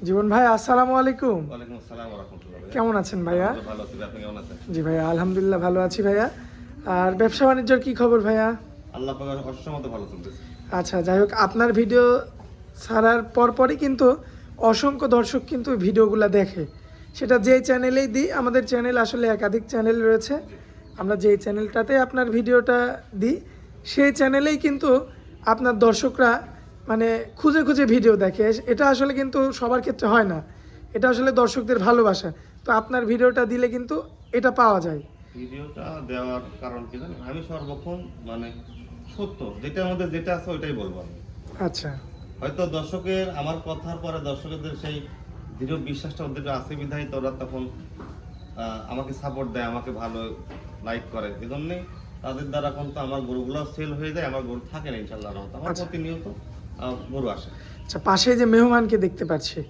জীবন ভাই, আসসালামু আলাইকুম। ওয়ালাইকুম আসসালাম ওয়া রাহমাতুল্লাহ। কেমন আছেন ভাইয়া? ভালো আছি, আপনি কেমন আছেন? জি ভাইয়া, আলহামদুলিল্লাহ ভালো আছি ভাইয়া। আর ব্যবসা বাণিজ্যের কি খবর ভাইয়া? আল্লাহ পাকের অশেষ মতো ভালো চলতেছে। আচ্ছা, যাই হোক, আপনার ভিডিও ছাড়ার পরপরই কিন্তু অসংখ্য দর্শক কিন্তু ভিডিওগুলো দেখে। সেটা যেই চ্যানেলেই দিই, আমাদের চ্যানেল আসলে একাধিক চ্যানেল রয়েছে। আমরা যেই চ্যানেলটাতে আপনার ভিডিওটা দিই, সেই চ্যানেলেই কিন্তু আপনার দর্শকরা মানে খুঁজে খুঁজে ভিডিও দেখে। এটা আসলে কিন্তু সবার ক্ষেত্রে হয় না। এটা আসলে দর্শকদের ভালোবাসা। তো আপনার ভিডিওটা দিলে কিন্তু এটা পাওয়া যায়। ভিডিওটা দেওয়ার কারণ কি জানেন, আমি সর্বক্ষণ মানে সত্য যেটা আমাদের যেটা আছে ওইটাই বলবো আমি। আচ্ছা হয়তো দর্শকের আমার কথার পরে দর্শকদের সেই দৃঢ় বিশ্বাসটা ওদের আছে বিধায় তোরা তখন আমাকে সাপোর্ট দেয়, আমাকে ভালো লাইক করে। এজন্যই তাদের দ্বারা কিন্তু আমার গরুগুলো সেল হয়ে যায়, আমার গরু থাকে না ইনশাআল্লাহ। আমার আচ্ছা। প্রতিনিয়ত গরু আসে। আচ্ছা, পাশে যে মেহমানকে দেখতে পাচ্ছি,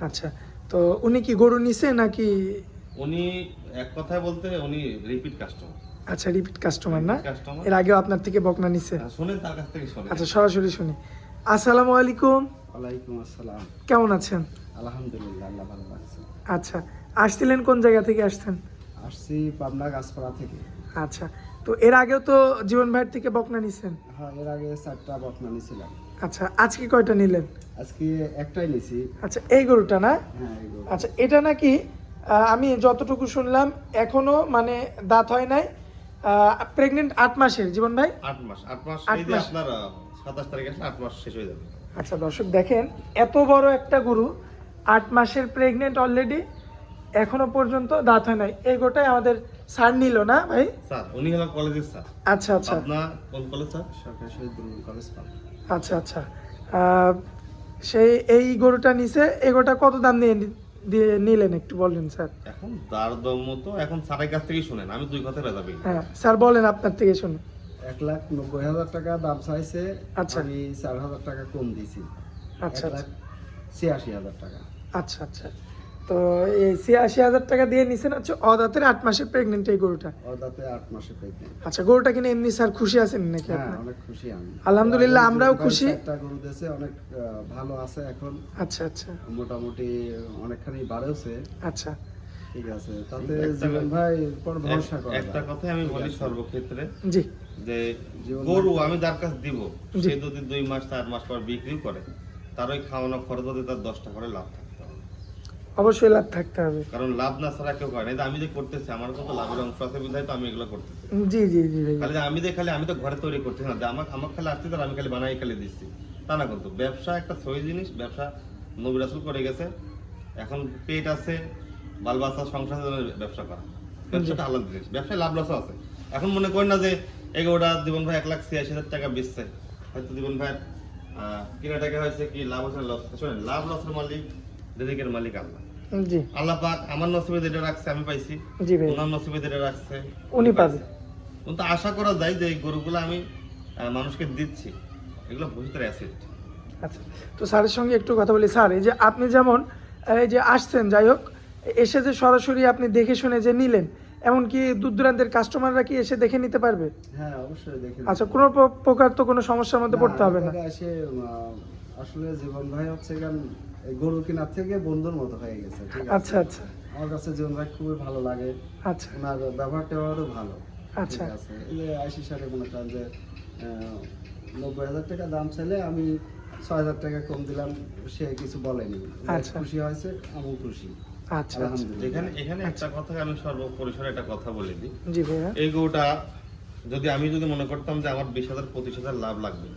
আচ্ছা, তো উনি কি গরু নিছে নাকি? উনি এক কথায় বলতে উনি রিপিট কাস্টমার। আচ্ছা, রিপিট কাস্টমার না? কাস্টমার। এর আগেও আপনার থেকে বকনা নিছে? শুনেন তার কাছ থেকে শুনেন। আচ্ছা, সরাসরি শুনি। আসসালামু আলাইকুম। ওয়ালাইকুম আসসালাম। কেমন আছেন? আলহামদুলিল্লাহ, আল্লাহ ভালো রাখছে। আচ্ছা, আসছিলেন কোন জায়গা থেকে আসছেন? আসছি পাবনা গাছপাড়া থেকে। আচ্ছা, তো এর আগেও তো জীবন ভাইয়ের থেকে বকনা নিছেন? হ্যাঁ, এর আগে 4টা বকনা নিছিলাম। আচ্ছা, আজকে কয়টা নিলেন? আজকে একটাই নিছি। আচ্ছা, এই গরুটা না? হ্যাঁ, এই গরু। আচ্ছা, এটা নাকি আমি যতটুকু শুনলাম এখনো মানে দাঁত হয় নাই, প্রেগনেন্ট 8 মাসের জীবন ভাই। 8 মাস 8 মাস 8 এই যে মাস। আপনার 27 তারিখ আসলে 8 মাস শেষ হয়ে যাবে। আচ্ছা দর্শক দেখেন, এত বড় একটা গরু 8 মাসের প্রেগনেন্ট অলরেডি, এখনো পর্যন্ত দাঁত হয় নাই। এই গোটাই আমাদের স্যার নিল না ভাই? স্যার উনি হলো কলেজের স্যার। আচ্ছা আচ্ছা আপনার কোন কলেজ স্যার? সরকারি শহীদ বুরুল কলেজ পাবনা। আচ্ছা আচ্ছা। আহ, সেই এই গরুটা নিছে, এই গরুটা কত দাম দিয়ে নিলেন একটু বললেন স্যার? এখন তার দম মতো এখন স্যারের কাছ থেকেই শুনেন, আমি দুই কথা বেজাবি। হ্যাঁ স্যার, বলেন আপনার থেকে শুনুন। 1,90,000 টাকা দাম চাইছে। আচ্ছা। আমি 4,000 টাকা কম দিছি। আচ্ছা আচ্ছা 1,86,000 টাকা। আচ্ছা আচ্ছা। তো এই 86,000 টাকা দিয়ে নিছেন হচ্ছে অদাঁতের 8 মাসের প্রেগনেন্ট এই গরুটা। ওর দাঁতে 8 মাসে প্রেগনেন্ট। আচ্ছা, গরুটা কিনে এমনি স্যার খুশি আছেন নাকি হ্যাঁ, আপনার? অনেক খুশি আমি। আলহামদুলিল্লাহ, আমরাও খুশি। একটা গরু দিয়েছে, অনেক ভালো আছে এখন। আচ্ছা আচ্ছা মোটামুটি অনেকখানি বাড়েওছে। আচ্ছা ঠিক আছে, তাতে জীবন ভাই পর ভরসা করা একটা যায়। কথাই আমি বলি সর্বক্ষেত্রে, জি যে জীবন গরু আমি যার কাছে দিব, জি। সে যদি 2 মাস 4 মাস পর বিক্রি করে, তার ওই খাওয়ানো খরচ যদি তার 10 টাকা করে লাভ থাকতে হবে। অবশ্যই লাভ থাকতে হবে। কারণ লাভ না ছাড়া কেউ করে না। এই যে আমি যে করতেছি, আমার কত লাভের অংশ আছে বিধায় তো আমি এগুলো করতেছি। জি জি জি ভাই। খালি আমি তো ঘরে তৈরি করতেছি না, যে আমার খালি আসতে তার আমি খালি বানাই খালি দিচ্ছি তা না। কিন্তু ব্যবসা একটা সহি জিনিস। ব্যবসা নবী রাসূল করে গেছে। এখন পেট আছে, বাল বাচ্চা সংসারের জন্য ব্যবসা করা, ব্যবসাটা আলাদা জিনিস। ব্যবসায় লাভ লস আছে। এখন মনে করেন না যে এগুলোটা জীবন ভাই 1,86,000 টাকা বেচছে, হয়তো জীবন ভাইয়ের কিনা টাকা হয়েছে কি লাভ হচ্ছে লস। শোনেন, লাভ লসের মালিক রিজিকের মালিক আল্লাহ। জি আল্লাহ পাক আমার নসিবে যেটা রাখছে আমি পাইছি, জি ভাই, ওনার নসিবে যেটা রাখছে উনি পাবে। কিন্তু আশা করা যায় যে এই গরুগুলো আমি মানুষকে দিচ্ছি, এগুলো ভবিষ্যতের অ্যাসেট। আচ্ছা, তো স্যারের সঙ্গে একটু কথা বলি। স্যার, এই যে আপনি যেমন এই যে আসছেন, যাই হোক, এসে যে সরাসরি আপনি দেখে শুনে যে নিলেন, এমনকি দূর দূরান্তের কাস্টমাররা কি এসে দেখে নিতে পারবে? হ্যাঁ, অবশ্যই দেখে আচ্ছা, কোনো প্রকার তো কোনো সমস্যার মধ্যে পড়তে হবে না? এসে আসলে জীবন ভাই হচ্ছে গান এই গরু কেনার থেকে বন্ধুর মতো হয়ে গেছে। ঠিক আছে, আচ্ছা আচ্ছা আমার কাছে জীবন ভাই খুবই ভালো লাগে। আচ্ছা ওনার ব্যবহার ট্যাবহারও ভালো। আচ্ছা ঠিক আছে, এই যে আইসি সাথে মনে করেন যে 90,000 টাকা দাম চাইলে আমি 6,000 টাকা কম দিলাম, সে কিছু বলেনি। আচ্ছা। খুশি হয়েছে, আমিও খুশি। আচ্ছা আচ্ছা। আলহামদুলিল্লাহ। এখানে একটা কথা আমি সর্বপরিসরে একটা কথা বলে দিই। জি ভাইয়া। এই গরুটা আমি যদি মনে করতাম যে আমার 20,000 25,000 লাভ লাগবে,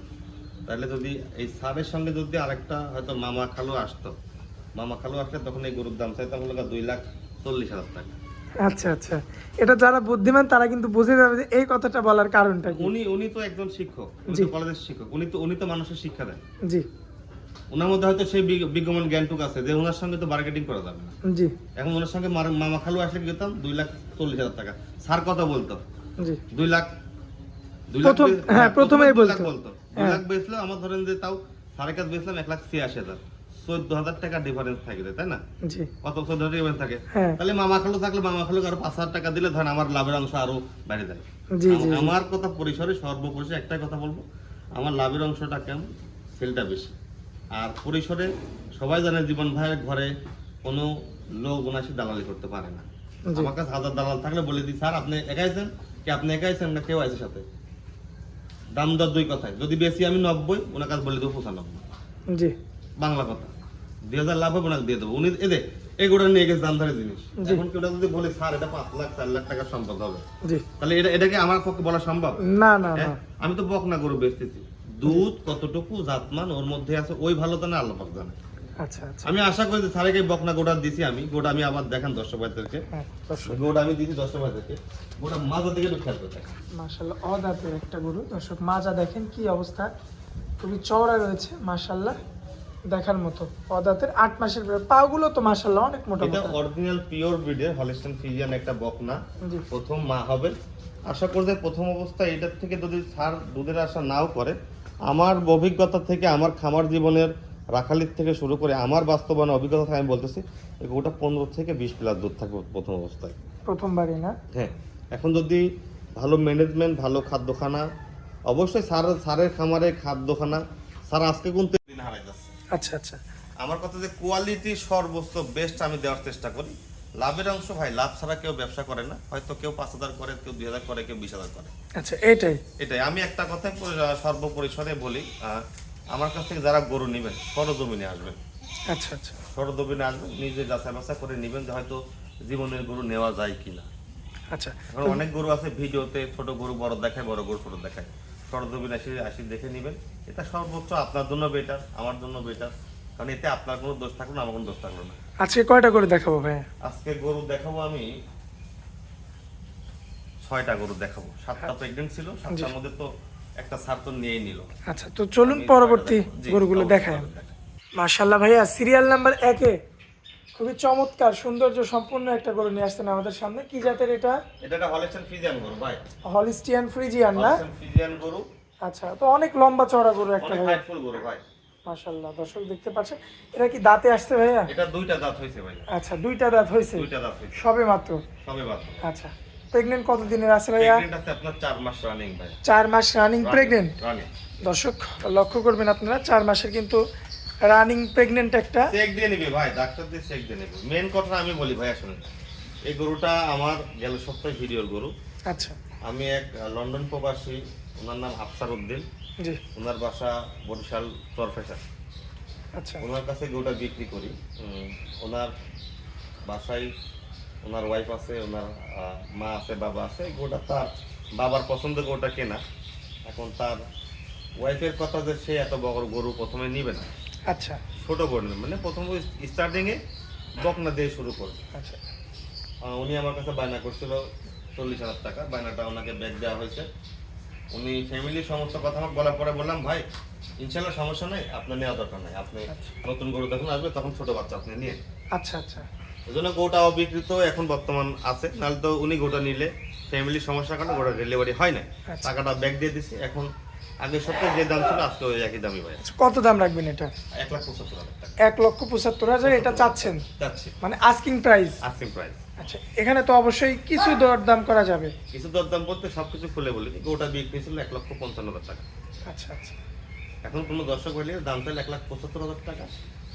তাহলে যদি এই সারের সঙ্গে যদি আরেকটা হয়তো মামা খালু আসতো, মামা খালু আসলে তখন এই গরুর দাম চাইতাম হলো 2,40,000 টাকা। আচ্ছা আচ্ছা, এটা যারা বুদ্ধিমান তারা কিন্তু বুঝে যাবে যে এই কথাটা বলার কারণটা কি। উনি তো একজন শিক্ষক, উনি জি। তো কলেজের শিক্ষক, উনি তো মানুষের শিক্ষা দেন। জি ওনার মধ্যে হয়তো সেই বিজ্ঞমান জ্ঞানটুক আছে যে ওনার সঙ্গে তো মার্কেটিং করা যাবে না। জি এখন ওনার সঙ্গে মামা খালু আসলে কি যেতাম 2,40,000 টাকা। স্যার কথা বলতো জি 2 লাখ প্রথমেই বলতো। 2 লাখ বেচলো, আমার ধরেন যে তাও সাড়ে কাজ বেচলাম 1,86,000, 14,000 টাকা ডিফারেন্স থাকে, তাই না? জি কত 14,000 ডিফারেন্স থাকে। হ্যাঁ। তাহলে মামা খালু থাকলে মামা খালু আরো 5,000 টাকা দিলে ধরেন আমার লাভের অংশ আরো বেড়ে যায়। জি জি আমার কথা পরিসরে সর্বপরিসরে একটাই কথা বলবো, আমার লাভের অংশটা কেমন, সেলটা বেশি। আর পরিসরে সবাই জানে জীবন ভাইয়ের ঘরে কোনো লোক ওনাসি দালালি করতে পারে না। জি। আমার কাছে 1000 দালাল থাকলে বলে দিই, স্যার আপনি একাইছেন কি, আপনি একাইছেন না কেউ আছে সাথে, দাম দর দুই কথায়, যদি বেশি আমি 90, ওনার কাছে বলে দেবো 95, জি বাংলা কথা। 2000 লাভ হবে, ওনাকে দিয়ে দেবো। উনি এদের এগুলো নিয়ে গেছে দামধারী জিনিস। জি। এখন কেউ যদি বলে স্যার এটা 5 লাখ 4 লাখ টাকার সম্পদ হবে, জি তাহলে এটাকে আমার পক্ষে বলা সম্ভব? না না না হ্যাঁ? আমি তো বকনা গরু বেচতেছি, দুধ কতটুকু জাতমান ওর মধ্যে আছে ওই ভালো জানে, আল্লাহ পাক জানে। আচ্ছা আচ্ছা আমি আশা করি যে স্যারকে বকনা গোটা দিছি আমি, গোটা আমি আবার দেখেন দর্শক ভাইদেরকে, হ্যাঁ দর্শক গোটা আমি দিছি দর্শক ভাইদেরকে, গোটা মাজা থেকে একটু খেয়াল করে দেখেন। মাশাআল্লাহ অদাঁতের একটা গরু, দর্শক মাজা দেখেন কি অবস্থা, খুবই চওড়া রয়েছে মাশাআল্লাহ, দেখার মতো। অদাঁতের 8 মাসের পাগুলো তো মাশাআল্লাহ অনেক মোটা এটা মোটা। অরিজিনাল পিওর ব্রিডের হলিস্টিয়ান ফ্রিজিয়ান একটা বকনা, জি প্রথম মা হবে। আশা করি যে প্রথম অবস্থায় এটার থেকে যদি ছাড় দুধের আশা নাও করে, আমার অভিজ্ঞতা থেকে, আমার খামার জীবনের রাখালির থেকে শুরু করে আমার বাস্তবায়ন অভিজ্ঞতা থেকে আমি বলতেছি ওটা 15 থেকে 20 প্লাস দুধ থাকবে প্রথম অবস্থায়। প্রথমবারই না? হ্যাঁ, এখন যদি ভালো ম্যানেজমেন্ট, ভালো খাদ্যখানা, অবশ্যই সারের খামারে খাদ্যখানা, স্যার আজকে কিন্তু দিন হারাই যাচ্ছে। আচ্ছা আচ্ছা আমার কথা যে কোয়ালিটি সর্বোচ্চ বেস্ট আমি দেওয়ার চেষ্টা করি। লাভের অংশ ভাই, লাভ ছাড়া কেউ ব্যবসা করে না, হয়তো কেউ 5000 করে, কেউ 2000 করে, কেউ 20000 করে। আচ্ছা এটাই এটাই আমি একটা কথা সর্বপরিসরে বলি, আমার কাছ থেকে যারা গরু নেবেন সরজমিনে আসবেন, আচ্ছা আচ্ছা সরজমিনে আসবেন, নিজে যাচাই বাছাই করে নেবেন যে হয়তো জীবনের গরু নেওয়া যায় কিনা। আচ্ছা এখন অনেক গরু আছে ভিডিওতে ছোট গরু বড় দেখায়, বড় গরু ছোট দেখায়, সরজমিনে আসি দেখে নেবেন, এটা সর্বোচ্চ আপনার জন্য বেটার, আমার জন্য বেটার, কারণ এতে আপনার কোনো দোষ থাকলো না, আমার কোনো দোষ থাকলো না। আজকে কয়টা করে দেখাবো ভাই? আজকে গরু দেখাবো আমি 6টা গরু দেখাবো। 7টা প্রেগনেন্ট ছিল, 7টার মধ্যে তো একটা সার তো নিয়েই নিল। আচ্ছা তো চলুন আমি পরবর্তী 6টা দেখাবো। জি, গরুগুলো অবশ্যই দেখায়। দেখাবো। মাশাআল্লাহ ভাইয়া, সিরিয়াল নাম্বার 1-এ খুবই চমৎকার সৌন্দর্য সম্পূর্ণ একটা গরু নিয়ে আসছেন আমাদের সামনে। কি জাতের এটা? এটা একটা হলিস্টিয়ান ফ্রিজিয়ান গরু ভাই, হলিস্টিয়ান ফ্রিজিয়ান না? হলিস্টিয়ান ফ্রিজিয়ান গরু, আচ্ছা তো অনেক লম্বা চওড়া গরু একটা অনেক ভাইয়া। হাইটফুল গরু ভাই। মাশাআল্লাহ দর্শক দেখতে পাচ্ছেন, এটা কি দাঁতে আসছে ভাইয়া? এটা 2টা দাঁত হয়েছে ভাই, আচ্ছা 2টা দাঁত হয়েছে 2টা দাঁত হয়েছে সবে মাত্র? সবে বাদ। আচ্ছা প্রেগনেন্ট কতদিনের আছে ভাইয়া? প্রেগনেন্ট আছে আপনার 4 মাস রানিং ভাই, 4 মাস রানিং প্রেগনেন্ট। রানিং। দর্শক লক্ষ্য করবেন আপনারা, 4 মাসের কিন্তু রানিং প্রেগনেন্ট একটা। চেক দিয়ে নিবি ভাই, ডাক্তার দিয়ে চেক দিয়ে নিবি। মেন কথা আমি বলি ভাই, আসলে এই গরুটা আমার গেল সপ্তাহে ভিডিওর গরু। আচ্ছা আমি এক লন্ডন প্রবাসী, ওনার নাম আফসার উদ্দিন, জি ওনার বাসা বরিশাল চরফেশা, আচ্ছা ওনার কাছে গরুটা বিক্রি করি। ওনার বাসায় ওনার ওয়াইফ আছে, ওনার মা আছে, বাবা আছে। গরুটা তার বাবার পছন্দের গরুটা কেনা। এখন তার ওয়াইফের কথা যে সে এত বড় গরু প্রথমে নিবে না, আচ্ছা ছোট গরু নেবে, মানে প্রথম স্টার্টিংয়ে বকনা দিয়ে শুরু করবে। আচ্ছা উনি আমার কাছে বায়না করছিল 40,000 টাকা, বায়নাটা ওনাকে ব্যাক দেওয়া হয়েছে। উনি ফ্যামিলির সমস্ত কথা আমাকে বলার পরে বললাম ভাই ইনশাল্লাহ সমস্যা নেই, আপনার নেওয়া দরকার নাই, আপনি নতুন গরু যখন আসবে তখন ছোট বাচ্চা আপনি নিয়ে। আচ্ছা আচ্ছা এই জন্য গরুটা অবিকৃত এখন বর্তমান আছে, নাহলে তো উনি গরুটা নিলে ফ্যামিলির সমস্যার কারণে গরুটা ডেলিভারি হয় না, আচ্ছা। টাকাটা ব্যাক দিয়ে দিছি। এখন আগের সপ্তাহে যে দাম ছিল আজকে ওই একই দামই ভাই, আচ্ছা, কত দাম রাখবেন এটা? 1,75,000 টাকা 1,75,000 এটা চাচ্ছেন, যাচ্ছে মানে আস্কিং প্রাইস? Asking price. আচ্ছা এখানে তো অবশ্যই কিছু দরদাম করা যাবে। কিছু দরদাম বলতে সবকিছু খুলে বলি, গরুটা বিক্রি ছিল 1,55,000 টাকা। আচ্ছা আচ্ছা এখন কোনো দর্শক ভাই দাম চাইলে 1,75,000 টাকা,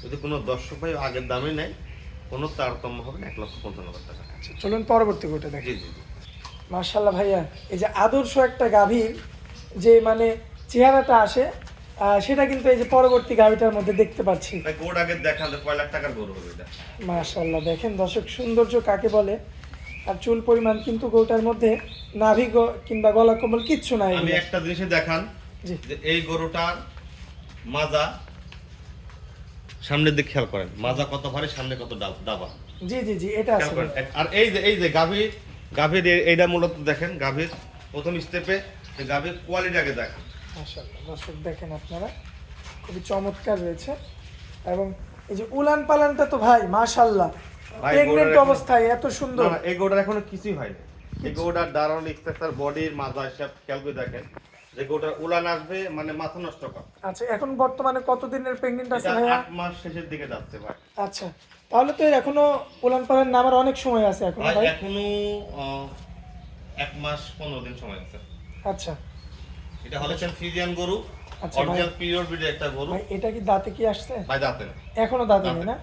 যদি কোনো দর্শক ভাই আগের দামে নেয় কোনো তারতম্য হবে না, 1,55,000 টাকা। আচ্ছা চলুন পরবর্তী গরুটা দেখি। জি জি জি। মাশাআল্লাহ ভাইয়া, এই যে আদর্শ একটা গাভীর যে মানে চেহারাটা আসে, সেটা কিন্তু এই যে পরবর্তী গাভীটার মধ্যে দেখতে পাচ্ছি। ভাই গরুটা আগে দেখান যে কয় লাখ টাকার গরু হবে এটা। মাশাআল্লাহ দেখেন দর্শক সৌন্দর্য কাকে বলে, আর চুল পরিমাণ কিন্তু গরুটার মধ্যে নাভি কিংবা গলা কম্বল কিচ্ছু নাই। আমি একটা জিনিসে দেখান জি যে এই গরুটার মাজা সামনের দিকে খেয়াল করেন, মাজা কত ভারী, সামনে কত ডাবা, জি জি জি এটা খেয়াল আছে। করেন। আর এই যে গাভীর এইটা মূলত দেখেন, গাভীর প্রথম স্টেপে গাভীর কোয়ালিটি আগে দেখেন। মাশাআল্লাহ দর্শক দেখেন আপনারা, খুবই চমৎকার রয়েছে। এবং এই যে উলান পালানটা তো ভাই মাশাআল্লাহ, ভাই, প্রেগনেন্ট গরুর এখন- অবস্থায় এত সুন্দর। না, এই গরুটার এখনো কিছুই হয়নি। এই গরুটার দারুণ স্ট্রাকচার, বডির মাজা সব খেয়াল করে দেখেন, যে গরুটার উলান আসবে মানে মাথা নষ্ট কর। আচ্ছা এখন বর্তমানে কত দিনের প্রেগনেন্ট আছে এটা ভাইয়া? 8 মাস শেষের দিকে যাচ্ছে ভাই। আচ্ছা তাহলে তো এখনো উলান পালান নামার অনেক সময় আছে এখন ভাই ভাই। এখনো 1 মাস 15 দিন সময় আছে। আচ্ছা এটা হলিস্টিয়ান ফ্রিজিয়ান গরু, আচ্ছা, অরিজিনাল ভাই। পিওর ব্রিডের একটা গরু। ভাই এটা কি দাঁতে কি আসছে? ভাই দাঁতে না। এখনো দাঁতে নেই দাঁতে না?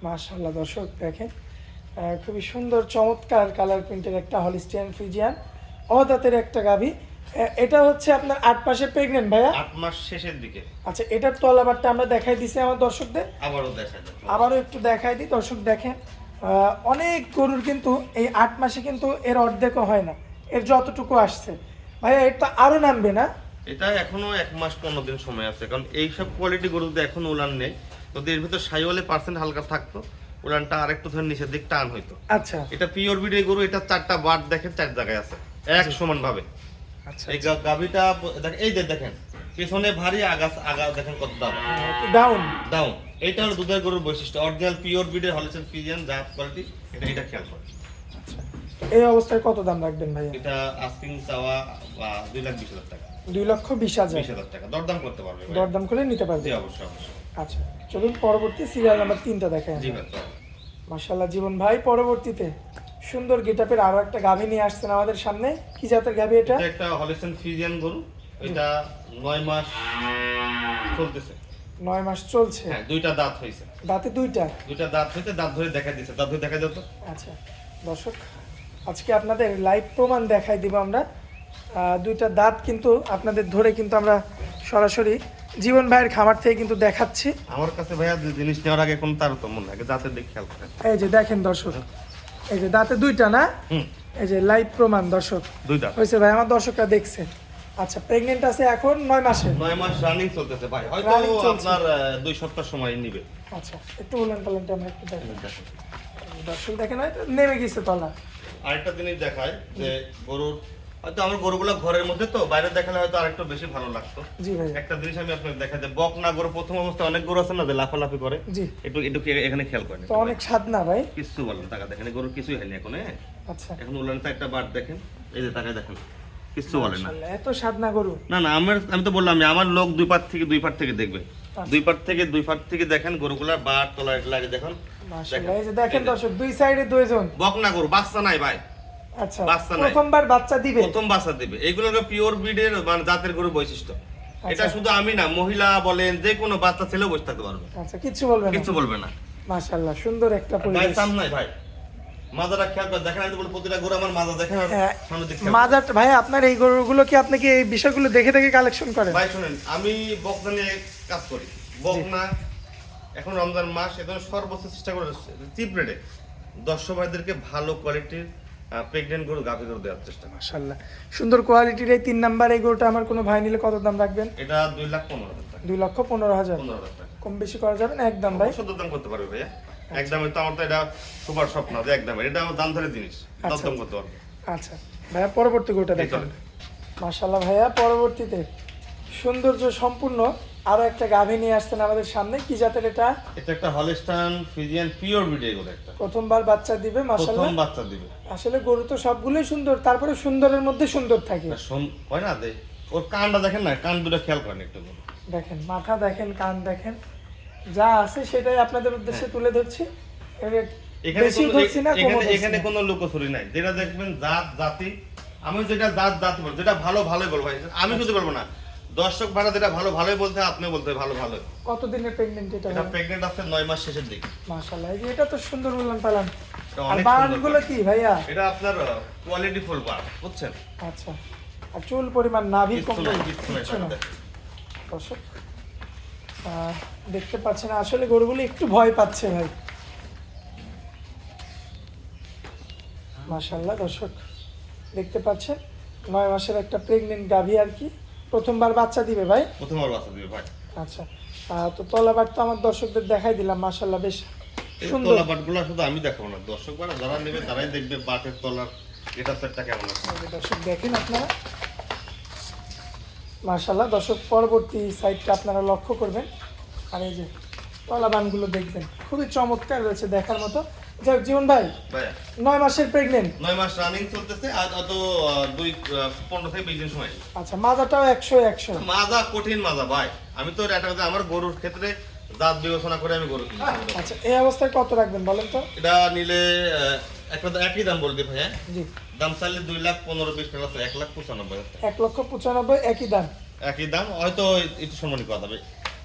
মাশাআল্লাহ দর্শক দেখেন খুবই সুন্দর চমৎকার কালার প্রিন্টের একটা হলিস্টিয়ান ফ্রিজিয়ান অদাঁতের একটা গাভী। এটা হচ্ছে আপনার 8 মাসের প্রেগনেন্ট ভাইয়া। 8 মাস শেষের দিকে। আচ্ছা, এটার তলাবারটা আমরা দেখাই দিছি আমার দর্শকদের, আবারও দেখা যায়। আবারও একটু দেখাই দিই। দর্শক দেখেন অনেক গরুর কিন্তু এই 8 মাসে কিন্তু এর অর্ধেকও হয় না, এর যতটুকু আসছে। ভাইয়া এর তো আরো নামবে না? এটা এখনো 1 মাস 15 দিন সময় আছে, কারণ এইসব কোয়ালিটি গরুতে এখন উলান নেই। যদি এর ভিতর সাইওয়ালে পার্সেন্ট হালকা থাকতো, উলানটা আরেকটু ধরে নিচের দিক টান হইতো। আচ্ছা এটা পিওর ব্রিডের গরু, এটা 4টা বাট দেখেন 4 জায়গায় আছে এক সমান ভাবে। আচ্ছা, এই গাভিটা দেখেন, এই যে দেখেন পেছনে ভারী, আগা দেখেন কত দাম একটু ডাউন। ডাউন। এইটা হলো দুধের গরুর বৈশিষ্ট্য, অরিজিনাল পিওর ব্রিডের হলিস্টিয়ান ফ্রিজিয়ান জাত কোয়ালিটি। এটা খেয়াল করে। এই অবস্থায় কত দাম রাখবেন ভাইয়া? এটা আস্কিং চাওয়া 2,20,000 টাকা। 2,20,000। 20,000 টাকা দরদাম করতে পারবে ভাই। দরদাম করে নিতে পারবে? জি অবশ্যই অবশ্যই। আচ্ছা, চলুন পরবর্তী সিরিয়াল নাম্বার 3টা দেখাই। জি ভাই চলো। মাশাআল্লাহ জীবন ভাই পরবর্তীতে সুন্দর গেটআপের আরো একটা গাভী নিয়ে আসছেন আমাদের সামনে। কি জাতের গাভী এটা? এটা একটা হলিস্টিয়ান ফ্রিজিয়ান গরু। এটা 9 মাস চলতেছে। 9 মাস চলছে। হ্যাঁ, দুইটা দাঁত হইছে। দাঁতে দুইটা? দুইটা দাঁত হইতে দাঁত ধরে দেখা দিছে। দাঁত ধরে দেখা দাও তো। আচ্ছা দর্শক, আজকে আপনাদের লাইভ প্রমাণ দেখাই দিব আমরা। দুইটা দাঁত কিন্তু আপনাদের ধরে কিন্তু আমরা সরাসরি জীবন ভাইয়ের খামার থেকে কিন্তু দেখাচ্ছি। আমার কাছে ভাইয়া জিনিস নেওয়ার আগে কোন তারতম্য না, আগে দাঁতের দিক খেয়াল করেন। এই যে দেখেন দর্শক, এই যে দাঁতে দুইটা না? হুম, এই যে লাইভ প্রমাণ দর্শক দুই দাঁত। হয়েছে ভাই, আমার দর্শকরা দেখছে। আচ্ছা, প্রেগনেন্ট আছে এখন 9 মাসে। 9 মাস রানিং চলতেছে ভাই, হয়তো Running চলছে। আপনার 2 সপ্তাহ সময় নিবে। আচ্ছা, একটু উলান পালানটা আমরা একটু দেখেন। দর্শক দেখেন হয়তো নেমে গেছে তলা। আরেকটা জিনিস দেখায় যে গরুর, হয়তো আমার গরুগুলো ঘরের মধ্যে তো বাইরে দেখালে হয়তো আরেকটু বেশি ভালো লাগতো। জি ভাই। একটা জিনিস আমি আপনাকে দেখা যায়, বকনা গরু প্রথম অবস্থায় অনেক গরু আছে না যে লাফালাফি করে, জি। একটু একটু এখানে খেয়াল করেন। তো অনেক স্বাদ না ভাই? কিছু বলেন, টাকা দেখেন গরু কিছুই হয়নি এখন। হ্যাঁ, আচ্ছা এখন উলানটা একটা বার দেখেন, এই যে টাকায় দেখেন কিছু বলে না। মাশাআল্লাহ, এত স্বাদ না গরু? না না, আমি তো বললাম আমার লোক দুই পাট থেকে দেখবে। দুই পাট থেকে দেখেন গরুগুলার বাট তলা লাগে দেখেন। মাশাআল্লাহ, এই যে দেখেন দর্শক, দুই সাইডে দুইজন। বকনা গরু, বাচ্চা নাই ভাই। আচ্ছা, বাচ্চা নাই। প্রথমবার বাচ্চা দিবে? প্রথম বাচ্চা দিবে। এইগুলো পিওর ব্রিডের মানে জাতের গরু বৈশিষ্ট্য। এটা শুধু আমি না, মহিলা বলেন যে কোনো বাচ্চা ছেলেও বসে থাকতে পারবে, আচ্ছা কিচ্ছু বলবে না? কিছু বলবে না। মাশাআল্লাহ, সুন্দর একটা গায়ে পরিবেশ। চাম নাই ভাই, মাজাটা খেয়াল করে দেখেন। আমি তো বলি প্রতিটা গরু আমার মাজা দেখেন আর হ্যাঁ, সামনের দিক খেয়াল মাজার ভাই, আপনার এই গরুগুলো কি আপনি কি এই বিষয়গুলো দেখে দেখে কালেকশন করেন? করেন। ভাই শুনেন, আমি বকনা নিয়ে কাজ করি। বকনা এখন রমজান মাস, এখন সর্বোচ্চ চেষ্টা করে চিপ রেটে দর্শক ভাইদেরকে ভালো কোয়ালিটির প্রেগনেন্ট গরু গাভী গরু দেওয়ার চেষ্টা করি। মাশাআল্লাহ, সুন্দর কোয়ালিটির এই 3 নাম্বার এই গরুটা আমার কোনো ভাই নিলে কত দাম রাখবেন? এটা 2,15,000 টাকা। 2,15,000। 15,000 টাকা। কম বেশি করা যাবে না? একদম ভাই। অবশ্য দাম করতে পারবে ভাইয়া, একদমই তো আমার তো এটা সুপার স্বপ্ন যে একদম এটা আমার দাম ধরে জিনিস, দাম করতে পারবে। আচ্ছা ভাইয়া, পরবর্তী গরুটা এই দেখেন। চলেন। মাশাআল্লাহ ভাইয়া, পরবর্তীতে সৌন্দর্য সম্পূর্ণ আরো একটা গাভী নিয়ে আসছেন আমাদের সামনে। কি জাতের এটা? এটা একটা হলিস্টাইন ফ্রিজিয়ান পিওর ব্রিডের গরু একটা। প্রথমবার বাচ্চা দিবে মাশাআল্লাহ। প্রথম বাচ্চা দিবে। আসলে গরু তো সবগুলোই সুন্দর, তারপরে সুন্দরের মধ্যে সুন্দর থাকে। হয় না যে ওর কানটা দেখেন না, কান দুটো খেয়াল করেন একটু। দেখেন মাথা দেখেন, কান দেখেন, যা আছে সেটাই আপনাদের উদ্দেশ্যে তুলে ধরছি। বেশি ধরছি না, কমও ধরছি এখানে না। কোনো লুকোচুরি নাই। যেটা দেখবেন জাত জাতি, আমি যেটা জাতি বলবো, যেটা ভালো ভালোই বলবো ভাই। আমি শুধু বলবো না, দর্শক ভাড়া যেটা ভালো ভালোই বলতে হয়, আপনি বলতে হয় ভালো ভালো। কতদিনের প্রেগনেন্ট এটা? এটা প্রেগনেন্ট আছে 9 মাস শেষের দিকে। মাশাআল্লাহ, এই যে এটা তো সুন্দর উলান পালান। এটা আর অনেক বানগুলো কি ভাইয়া? এটা আপনার কোয়ালিটি ফুল বার, বুঝছেন? আচ্ছা, আর চুল পরিমাণ নাভি কিচ্ছু কম্বল নাই, কিচ্ছু নাই, কিচ্ছু না। দেখেন। দর্শক দেখতে পাচ্ছেন, আসলে গরুগুলো একটু ভয় পাচ্ছে ভাই। মাশাআল্লাহ দর্শক দেখতে পাচ্ছেন, 9 মাসের একটা প্রেগনেন্ট গাভী আর কি, প্রথমবার বাচ্চা দিবে ভাই। প্রথমবার বাচ্চা দিবে ভাই। আচ্ছা, তো তলাবার তো আমার দর্শকদের দেখাই দিলাম, মাশাআল্লাহ বেশ এই সুন্দর। তলা বাটগুলো শুধু আমি দেখাবো না, দর্শক ভাড়া যারা নেবে তারাই দেখবে বাটের তলার এটা সেটটা কেমন আছে। এই যে দর্শক দেখেন আপনারা, মাশাআল্লাহ দর্শক পরবর্তী সাইডটা আপনারা লক্ষ্য করবেন। আর এই যে তলাবানগুলো দেখবেন, খুবই চমৎকার রয়েছে দেখার মতো। যাই হোক জীবন ভাই, ভাইয়া 9 মাসের প্রেগনেন্ট। 9 মাস রানিং চলতেছে, আর অত 15 থেকে 20 দিন সময়। আচ্ছা, মাজাটাও 100 মাজা কঠিন মাজা ভাই। আমি তো এটা কথা, আমার গরুর ক্ষেত্রে জাত বিবেচনা করে আমি গরু কিনি। আচ্ছা, এই অবস্থায় কত রাখবেন বলেন তো? এটা নিলে একটা একই দাম বলতে ভাইয়া। জি, দাম চাইলে 2,15,20 টাকা আছে, 1,95,000 টাকা। 1,95,000 একই দাম। একই দাম, হয়তো একটু সম্মানিত কথা হবে।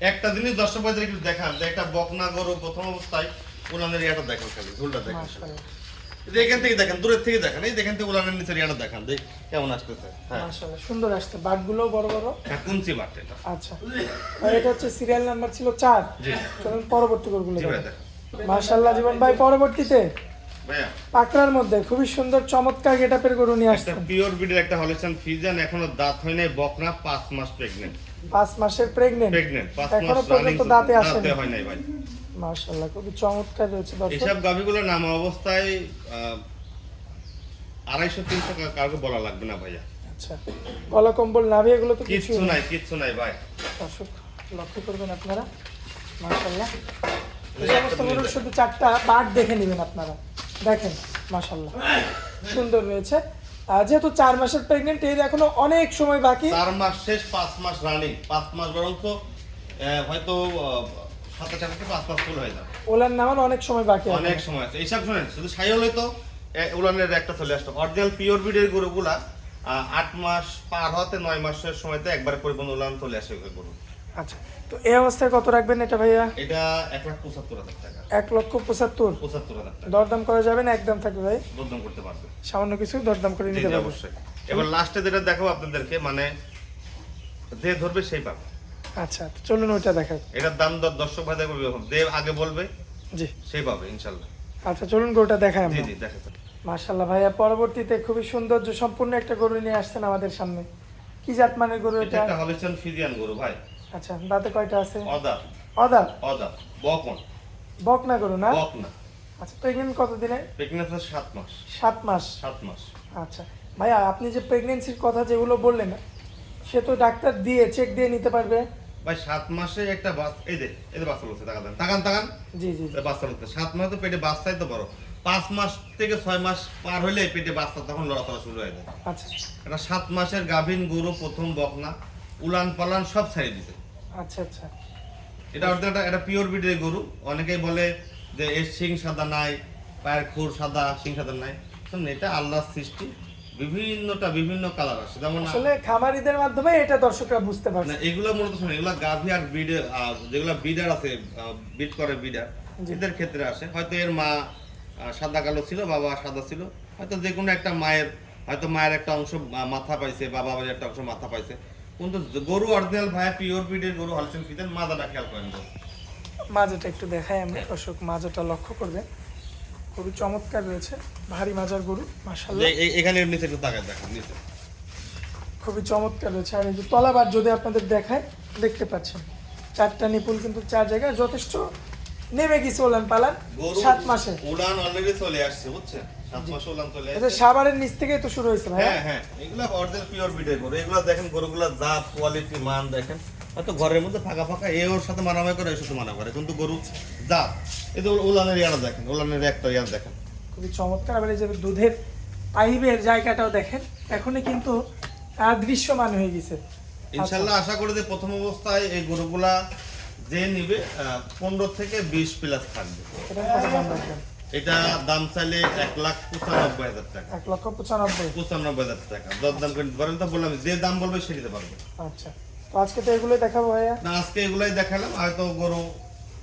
একটা জিনিস দর্শক ভাইদের একটু দেখান, যে একটা বকনা গরু প্রথম অবস্থায় উলানের ইয়াটা দেখেন, খালি ঝুলটা দেখেন, মাশাআল্লাহ এই যে এখান থেকে দেখেন, দূরের থেকে দেখেন, এই দেখেন থেকে উলানের নিচের ইয়াটা দেখান, দেখ কেমন আসতেছে। হ্যাঁ মাশাআল্লাহ সুন্দর আসছে, বাটগুলো বড় বড়। হ্যাঁ, কুঞ্চি বাট এটা। আচ্ছা আর এটা হচ্ছে সিরিয়াল নাম্বার ছিল 4। জি চলুন পরবর্তী গরুগুলো জি ভাই দেখেন। দেখেন মাশাআল্লাহ জীবন ভাই, পরবর্তীতে ভাইয়া, পাকড়ার মধ্যে খুবই সুন্দর চমৎকার গেটআপের গরু নিয়ে একটা আসছেন। পিওর ব্রিডের একটা হলিস্টাইন ফ্রিজিয়ান, এখনো দাঁত হয় নাই, বকনা 5 মাস প্রেগন্যান্ট। 5 মাসের প্রেগনেন্ট, 5 এখনো মাস পর্যন্ত রানিং, দাঁতে আসেনি। দাঁতে হয় নাই ভাই। মাশাআল্লাহ খুবই চমৎকার রয়েছে দর্শক। এসব গাভিগুলো নামা অবস্থায় 250-300 কাউকে বলা লাগবে না ভাইয়া, আচ্ছা গলা কম্বল নাভি এগুলো তো কিছু কিচ্ছু নাই ভাই। দর্শক লক্ষ্য করবেন আপনারা, মাশাআল্লাহ এই সমস্ত গরুর শুধু 4টা বাট দেখে নেবেন আপনারা, দেখেন মাশাআল্লাহ সুন্দর রয়েছে। যেহেতু 4 মাসের প্রেগনেন্ট, এর এখনো অনেক সময় বাকি। 4 মাস শেষ, 5 মাস রানিং, 5 মাস বরং তো হয়তো 27 থেকে 5 মাস ফুল হয়ে যাবে, ওলার নামার অনেক সময় বাকি আছে। অনেক সময় আছে। এইসব শুনেন, শুধু সাইল হয়তো উলানের একটা চলে আসতো। অরিজিনাল পিওর ব্রিডের গরুগুলা 8 মাস পার হতে 9 মাসের সময়তে একবার পরিপূর্ণ উলান চলে আসে গরু। আচ্ছা তো এই অবস্থায় কত রাখবেন এটা ভাইয়া? এটা 1,75,000 টাকা। 1,75,000। 75,000 টাকা দরদাম করা যাবে না, একদম থাকবে ভাই? বদনাম করতে পারবে, সামান্য কিছু দরদাম করে জি নিতে জি পারবে। অবশ্যই। এবার লাস্টে যেটা দেখাবো আপনাদেরকে, মানে যে ধরবে সেই পাবে। আচ্ছা তো চলুন ওইটা দেখাই। এটার দাম দর দর্শক ভাই দেখবে, যে আগে বলবে জি সেই পাবে ইনশাল্লাহ। আচ্ছা চলুন গরুটা দেখাই জি আমরা। জি দেখেন। মাশাআল্লাহ ভাইয়া, পরবর্তীতে খুবই সৌন্দর্য সম্পূর্ণ একটা গরু নিয়ে আসছেন আমাদের সামনে। কি জাত মানের গরু এটা এটা? একটা হলিস্টাইন ফ্রিজিয়ান গরু ভাই। আচ্ছা দাঁতে কয়টা আছে? অদাত অদাঁত অদাত বকন বকনা গরু না? বকনা। আচ্ছা প্রেগনেন্ট কত দিনে? প্রেগন্যান্সি 7 মাস। 7 মাস। 7 মাস। আচ্ছা ভাইয়া, আপনি যে প্রেগনেন্সির কথা যেগুলো বললেন, সে তো ডাক্তার দিয়ে চেক দিয়ে নিতে পারবে? ভাই 7 মাসে একটা বাস, এই যে বাচ্চা হচ্ছে, তাকান জি জি জি। বাচ্চা হচ্ছে। 7 মাসে তো পেটে বাচ্চাই তো বড়। 5 মাস থেকে 6 মাস পার হলে পেটে বাচ্চা তখন লড়াচড়া শুরু হয়ে যায়। আচ্ছা এটা 7 মাসের গাভীন গরু, প্রথম বকনা, উলান পালান সব ছেড়ে দিছে। আচ্ছা আচ্ছা এটা অর্থাৎ এটা পিওর ব্রিডের গরু। অনেকেই বলে যে এর শিং সাদা নাই, পায়ের খুর সাদা, শিং সাদা নাই। শুনুন, এটা আল্লাহর সৃষ্টি, বিভিন্ন কালার আছে। যেমন আসলে খামারিদের মাধ্যমে এটা দর্শকরা বুঝতে না, পারছে। এগুলো মূলত শুনুন, এগুলো গাভী আর ব্রিডের, যেগুলো ব্রিডার আছে, ব্রিড করে ব্রিডার, জি। এদের ক্ষেত্রে আসে। হয়তো এর মা সাদা কালো ছিল, বাবা সাদা ছিল, হয়তো যে কোনো একটা মায়ের, হয়তো মায়ের একটা অংশ মাথা পাইছে, বাবার একটা অংশ মাথা পাইছে। কিন্তু গরু অরিজিনাল ভাইয়া পিওর ব্রিডের গরু হলস্টাইন ফ্রিজিয়ান, মাজাটা খেয়াল করেন তো। মাজাটা একটু দেখাই আমরা, দর্শক মাজাটা লক্ষ্য করবেন, খুবই চমৎকার রয়েছে, ভারী মাজার গরু মাশাআল্লাহ, এখানে নিচে একটু তাকায় দেখেন, নিচে খুবই চমৎকার রয়েছে। আর এই যে তলাবার যদি আপনাদের দেখায়, দেখতে পাচ্ছেন 4টা নিপুল কিন্তু 4 জায়গায় যথেষ্ট নেমে গেছে ওলান পালান। গরু 7 মাসে উলান অলরেডি চলে আসছে, বুঝছেন? 7 মাসে উলান চলে এটা আসছে। সাভারের নিচ থেকেই তো শুরু হয়েছে ভাই। হ্যাঁ, এগুলা অরিজিনাল পিওর ব্রিডের গরু। এগুলা দেখেন, গরুগুলা জাত, কোয়ালিটি, মান দেখেন। হয়তো ঘরের মধ্যে ফাঁকা এ ওর সাথে মানামাই করে, এর সাথে মানা করে, কিন্তু গরু জাত। এই যে উলানের ইয়াটা দেখেন, উলানের একটা ইয়ার দেখেন, খুবই চমৎকার। আবার এই যে দুধের পাইপের জায়গাটাও দেখেন, এখনই কিন্তু দৃশ্যমান হয়ে গেছে। ইনশাল্লাহ আশা করি যে প্রথম অবস্থায় এই গরুগুলা যে নিবে 15 থেকে 20 প্লাস থাকবে। এটা কত দাম রাখবেন? এটা দাম চাইলে 1,95,000 টাকা। 1,95,000। 95,000 টাকা দরদাম করে বলেন, তো বললাম যে দাম বলবে সে দিতে পারবে। আচ্ছা তো আজকে তো এগুলোই দেখাবো ভাইয়া। না, আজকে এগুলাই দেখালাম, হয়তো গরু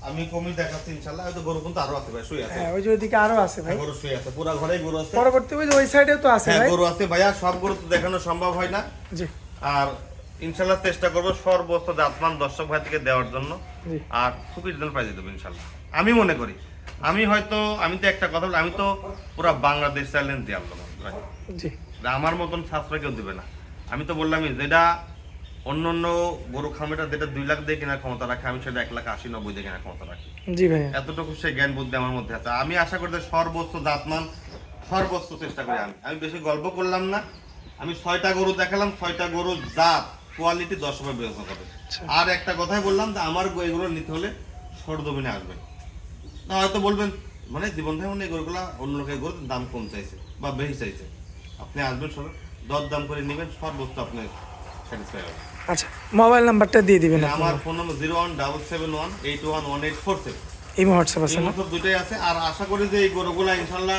আমি কমই দেখাচ্ছি ইনশাল্লাহ। হয়তো গরু কিন্তু আরো আছে ভাই, শুয়ে আছে। হ্যাঁ ওই যে ওইদিকে আরো আছে ভাই, গরু শুয়ে আছে, পুরো ঘরেই গরু আছে। পরবর্তী ওই যে ওই সাইডেও তো আছে হ্যাঁ ভাই। গরু আছে ভাইয়া, সব গরু তো দেখানো সম্ভব হয় না। জি আর ইনশাল্লাহ চেষ্টা করবো সর্বোচ্চ জাতমান দর্শক ভাই থেকে দেওয়ার জন্য, জি আর খুবই রিজনেবল প্রাইসে দেবো ইনশাল্লাহ। আমি মনে করি, আমি তো একটা কথা বলি, আমি তো পুরো বাংলাদেশ চ্যালেঞ্জ দিয়ে আনলাম ভাই। জি আমার মতন সাশ্রয় কেউ দিবে না। আমি তো বললামই, যেটা অন্য গরু খামারটা যেটা 2 লাখ দিয়ে কেনার ক্ষমতা রাখে, আমি সেটা 1,80,90 দিয়ে কেনার ক্ষমতা রাখি। জি ভাইয়া। এতটুকু সে জ্ঞান বুদ্ধি আমার মধ্যে আছে। আমি আশা করি যে সর্বোচ্চ জাতমান, সর্বোচ্চ চেষ্টা করি। আমি বেশি গল্প করলাম না। আমি 6টা গরু দেখালাম, 6টা গরু জাত, কোয়ালিটি 10 রুপে বিবেচনা করবে। আর একটা কথাই বললাম যে আমার এগুলো নিতে হলে সরজমিনে আসবেন। না হয়তো বলবেন মানে জীবন ভাই মানে এই গরুগুলা অন্য লোকের গরুর দাম কম চাইছে বা বেশি চাইছে, আপনি আসবেন সব দর দাম করে নেবেন, সর্বোচ্চ আপনি স্যাটিসফাই হবেন। আচ্ছা মোবাইল নাম্বারটা দিয়ে দিবেন। আমার ফোন নম্বর 01771811847। এই হোয়াটসঅ্যাপ আছে না? দুটোই আছে। আর আশা করি যে এই গরুগুলা ইনশাল্লাহ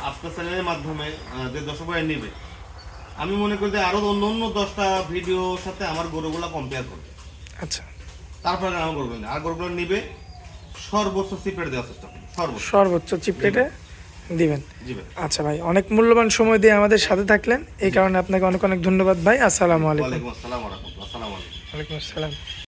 আপনার চ্যানেলের মাধ্যমে যে দর্শক ভাই নিবে, আমি মনে করি যে আরো অন্য অন্য 10টা ভিডিওর সাথে আমার গরুগুলা কম্পেয়ার করবে, আচ্ছা, তারপরে আমার গরুগুলো নেবে। আর গরুগুলো নিবে সর্বোচ্চ চিপেট দেওয়ার চেষ্টা করবে, সর্বোচ্চ। সর্বোচ্চ চিপ রেটে দিবেন। জি ভাই। আচ্ছা ভাই, অনেক মূল্যবান সময় দিয়ে আমাদের সাথে থাকলেন, এই কারণে আপনাকে অনেক অনেক ধন্যবাদ ভাই। আসসালামু আলাইকুম। ওয়ালাইকুম আসসালাম ওয়া রাহমাতুল্লাহ। আসসালামু আলাইকুম। ওয়ালাইকুম আসসালাম।